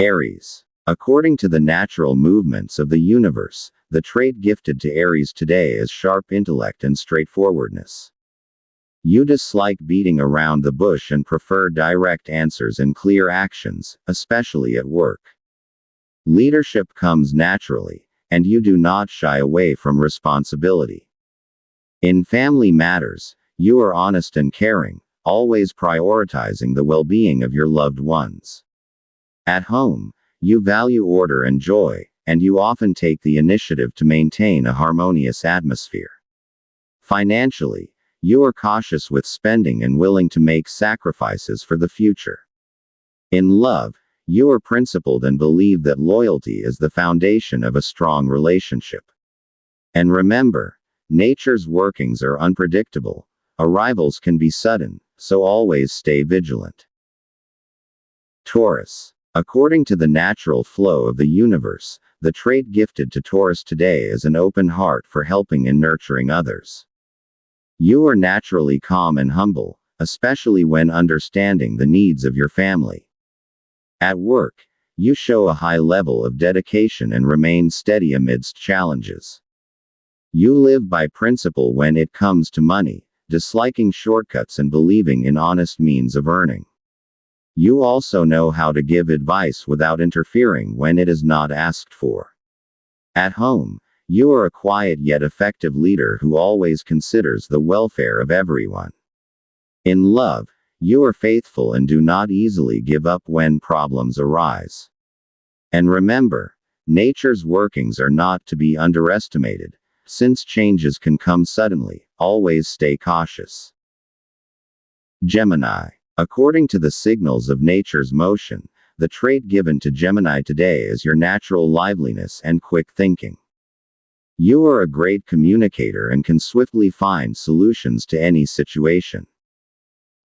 Aries. According to the natural movements of the universe, the trait gifted to Aries today is sharp intellect and straightforwardness. You dislike beating around the bush and prefer direct answers and clear actions, especially at work. Leadership comes naturally, and you do not shy away from responsibility. In family matters, you are honest and caring, always prioritizing the well-being of your loved ones. At home, you value order and joy, and you often take the initiative to maintain a harmonious atmosphere. Financially, you are cautious with spending and willing to make sacrifices for the future. In love, you are principled and believe that loyalty is the foundation of a strong relationship. And remember, nature's workings are unpredictable. Arrivals can be sudden, so always stay vigilant. Taurus. According to the natural flow of the universe, the trait gifted to Taurus today is an open heart for helping and nurturing others. You are naturally calm and humble, especially when understanding the needs of your family. At work, you show a high level of dedication and remain steady amidst challenges. You live by principle when it comes to money, disliking shortcuts and believing in honest means of earning. You also know how to give advice without interfering when it is not asked for. At home, you are a quiet yet effective leader who always considers the welfare of everyone. In love, you are faithful and do not easily give up when problems arise. And remember, nature's workings are not to be underestimated. Since changes can come suddenly, always stay cautious. Gemini. According to the signals of nature's motion, the trait given to Gemini today is your natural liveliness and quick thinking. You are a great communicator and can swiftly find solutions to any situation.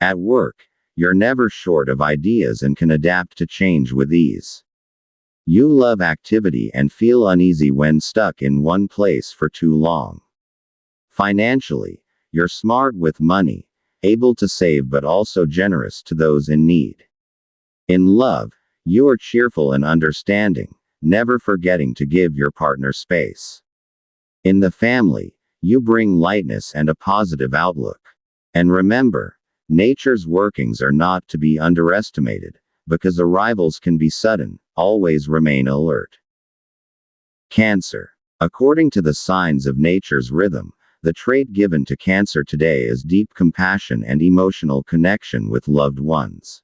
At work, you're never short of ideas and can adapt to change with ease. You love activity and feel uneasy when stuck in one place for too long. Financially, you're smart with money, able to save but also generous to those in need. In love, you are cheerful and understanding, never forgetting to give your partner space. In the family, you bring lightness and a positive outlook. And remember, nature's workings are not to be underestimated, because arrivals can be sudden, always remain alert. Cancer. According to the signs of nature's rhythm, the trait given to Cancer today is deep compassion and emotional connection with loved ones.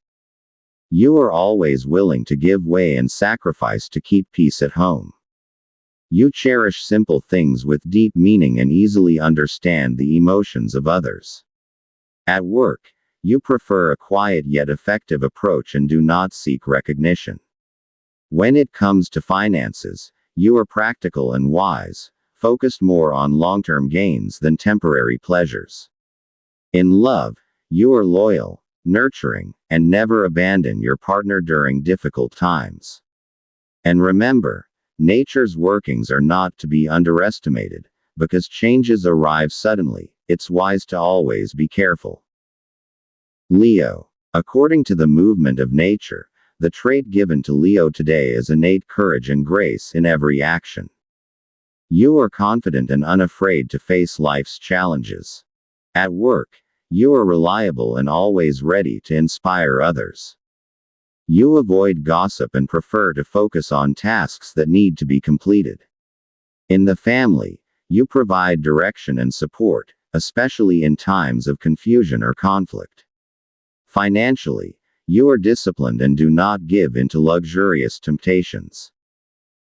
You are always willing to give way and sacrifice to keep peace at home. You cherish simple things with deep meaning and easily understand the emotions of others. At work, you prefer a quiet yet effective approach and do not seek recognition. When it comes to finances, you are practical and wise, focused more on long-term gains than temporary pleasures. In love, you are loyal, nurturing, and never abandon your partner during difficult times. And remember, nature's workings are not to be underestimated, because changes arrive suddenly. It's wise to always be careful. Leo. According to the movement of nature, the trait given to Leo today is innate courage and grace in every action. You are confident and unafraid to face life's challenges. At work, you are reliable and always ready to inspire others. You avoid gossip and prefer to focus on tasks that need to be completed. In the family, you provide direction and support, especially in times of confusion or conflict. Financially, you are disciplined and do not give in to luxurious temptations.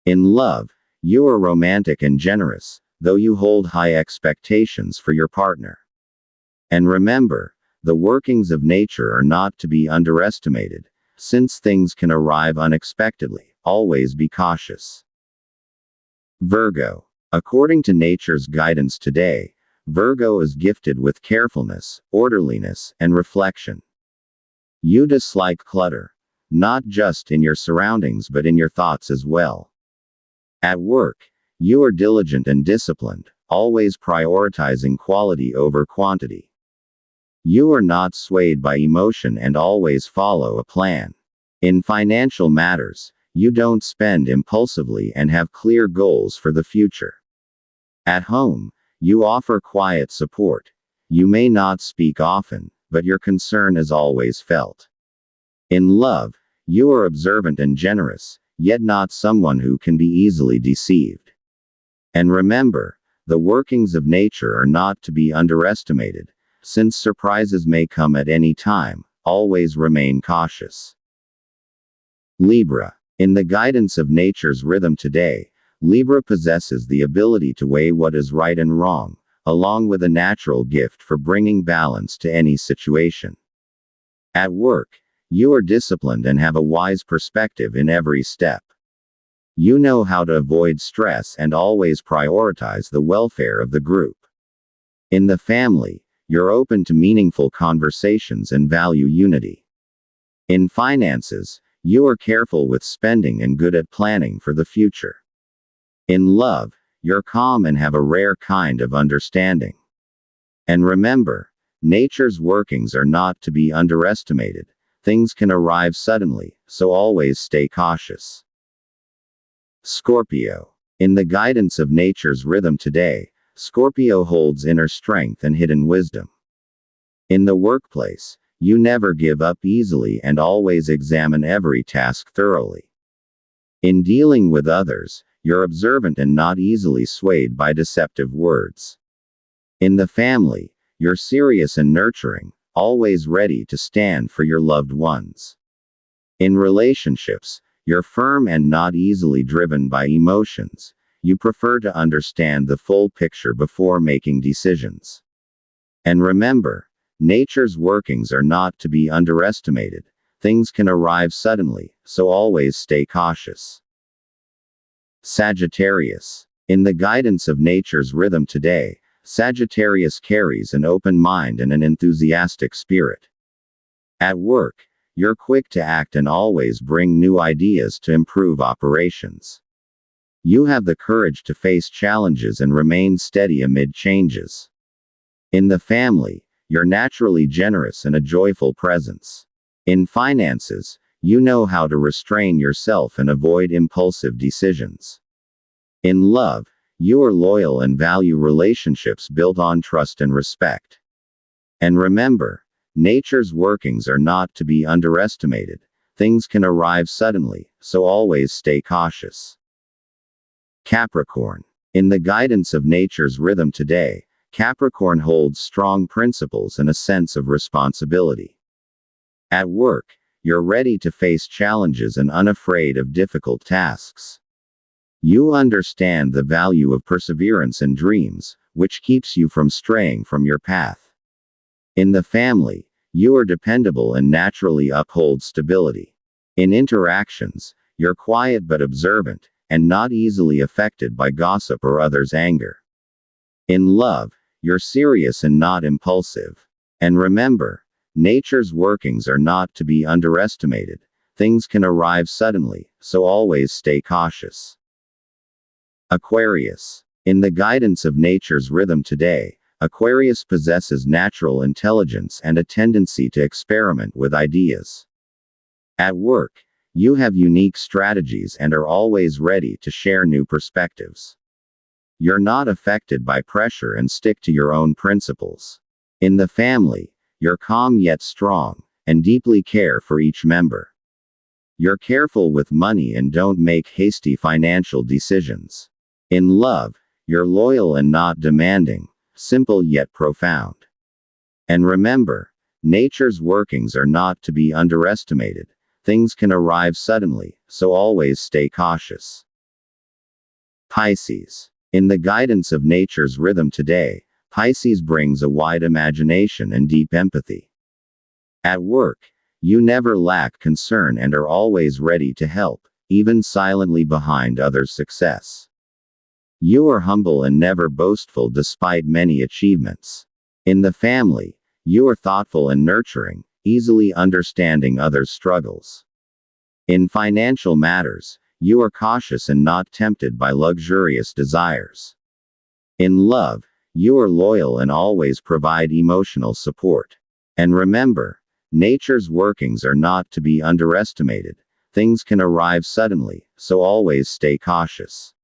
In love, you are romantic and generous, though you hold high expectations for your partner. And remember, the workings of nature are not to be underestimated. Since things can arrive unexpectedly, always be cautious. Virgo. According to nature's guidance today, Virgo is gifted with carefulness, orderliness, and reflection. You dislike clutter, not just in your surroundings but in your thoughts as well. At work, you are diligent and disciplined, always prioritizing quality over quantity. You are not swayed by emotion and always follow a plan. In financial matters, you don't spend impulsively and have clear goals for the future. At home, you offer quiet support. You may not speak often, but your concern is always felt. In love, you are observant and generous, yet not someone who can be easily deceived. And remember, the workings of nature are not to be underestimated. Since surprises may come at any time, always remain cautious. Libra. In the guidance of nature's rhythm today, Libra possesses the ability to weigh what is right and wrong, along with a natural gift for bringing balance to any situation. At work, you are disciplined and have a wise perspective in every step. You know how to avoid stress and always prioritize the welfare of the group. In the family, you're open to meaningful conversations and value unity. In finances, you are careful with spending and good at planning for the future. In love, you're calm and have a rare kind of understanding. And remember, nature's workings are not to be underestimated. Things can arrive suddenly, so always stay cautious. Scorpio. In the guidance of nature's rhythm today, Scorpio holds inner strength and hidden wisdom. In the workplace, you never give up easily and always examine every task thoroughly. In dealing with others, you're observant and not easily swayed by deceptive words. In the family, you're serious and nurturing, always ready to stand for your loved ones. In relationships, you're firm and not easily driven by emotions. You prefer to understand the full picture before making decisions. And remember, nature's workings are not to be underestimated. Things can arrive suddenly, so always stay cautious. Sagittarius. In the guidance of nature's rhythm today, Sagittarius carries an open mind and an enthusiastic spirit. At work, you're quick to act and always bring new ideas to improve operations. You have the courage to face challenges and remain steady amid changes. In the family, you're naturally generous and a joyful presence. In finances, you know how to restrain yourself and avoid impulsive decisions. In love, you are loyal and value relationships built on trust and respect. And remember, nature's workings are not to be underestimated. Things can arrive suddenly, so always stay cautious. Capricorn. In the guidance of nature's rhythm today, Capricorn holds strong principles and a sense of responsibility. At work, you're ready to face challenges and unafraid of difficult tasks. You understand the value of perseverance and dreams, which keeps you from straying from your path. In the family, you are dependable and naturally uphold stability. In interactions, you're quiet but observant, and not easily affected by gossip or others' anger. In love, you're serious and not impulsive. And remember, nature's workings are not to be underestimated. Things can arrive suddenly, so always stay cautious. Aquarius. In the guidance of nature's rhythm today, Aquarius possesses natural intelligence and a tendency to experiment with ideas. At work, you have unique strategies and are always ready to share new perspectives. You're not affected by pressure and stick to your own principles. In the family, you're calm yet strong, and deeply care for each member. You're careful with money and don't make hasty financial decisions. In love, you're loyal and not demanding, simple yet profound. And remember, nature's workings are not to be underestimated. Things can arrive suddenly, so always stay cautious. Pisces. In the guidance of nature's rhythm today, Pisces brings a wide imagination and deep empathy. At work, you never lack concern and are always ready to help, even silently behind others' success. You are humble and never boastful despite many achievements. In the family, you are thoughtful and nurturing, easily understanding others' struggles. In financial matters, you are cautious and not tempted by luxurious desires. In love, you are loyal and always provide emotional support. And remember, nature's workings are not to be underestimated. things can arrive suddenly, so always stay cautious.